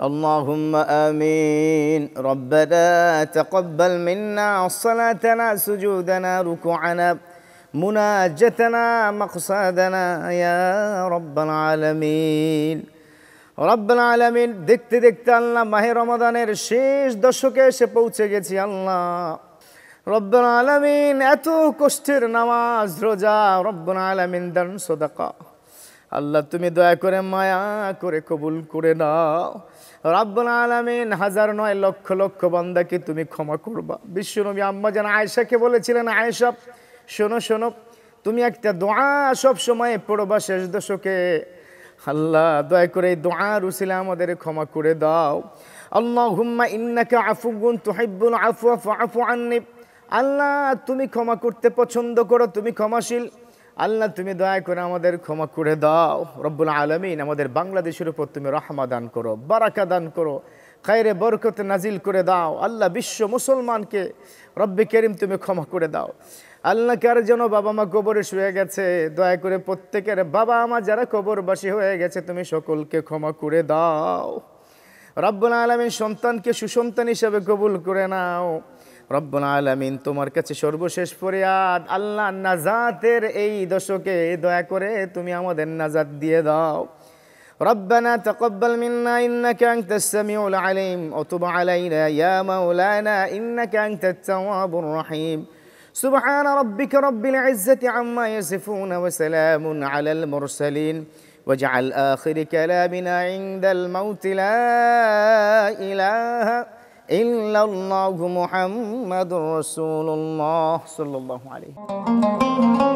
اللهم آمين. ربنا تقبل منا صلاتنا سجودنا ركوعنا مناجتنا مقصدنا يا رب العالمين. রব্বুল আলামিন, দেখতে দেখতে আল্লাহ মাহে রমাদানের শেষ দশকে এসে পৌঁছে গেছি। আল্লাহ রব্বুল আলামিন, এত কষ্টের নামাজ রোজা, রব্বুল আলামিন দান সাদাকা, আল্লাহ তুমি দয়া করে মায়া করে কবুল করে নাও। রব্বুল আলামিন, হাজার নয় লক্ষ লক্ষ বান্দাকে তুমি ক্ষমা করবা। বিশ্বনবী আম্মা জান আয়েশাকে বলেছিলেন, আয়েশা শোনো শোনো, তুমি একটা দোয়া সব সময় পড়বা শেষ দশকে। আল্লাহ দয়া করে এই দোয়ার উসিলা আমাদের ক্ষমা করে দাও। আল্লাহুম্মা ইন্নাকা আফুউন তুহিব্বুল আফওয়া ফাআফু আন্নি। আল্লাহ তুমি ক্ষমা করতে পছন্দ করো, তুমি ক্ষমাশীল। আল্লাহ তুমি দয়া করে আমাদের ক্ষমা করে দাও। রব্বুল আলামিন, আমাদের বাংলাদেশের উপর তুমি রহমত দান করো, বারাকা দান করো, খায়রে বরকত নাজিল করে দাও। আল্লাহ বিশ্ব মুসলমানকে রব্বে করিম তুমি ক্ষমা করে দাও। আল্লাহ কার যেন বাবা মা কবরে শুয়ে গেছে, দয়া করে প্রত্যেকের বাবা মা যারা কবরবাসী হয়ে গেছে তুমি সকলকে ক্ষমা করে দাও। রব্বুল আলামিন, সন্তানকে সুসন্তান হিসেবে কবুল করে নাও। রব্বুল আলামিন, তোমার কাছে সর্বশেষ ফরিয়াদ, আল্লাহ নাজাতের এই দশকে দয়া করে তুমি আমাদের নাজাত দিয়ে দাও। ربنا تقبل منا إنك أنت السميع العليم وتب علينا يا مولانا إنك أنت التواب الرحيم. سبحان ربك رب العزة عما يصفون وسلام على المرسلين واجعل آخر كلامنا عند الموت لا إله إلا الله محمد رسول الله صلى الله عليه وسلم.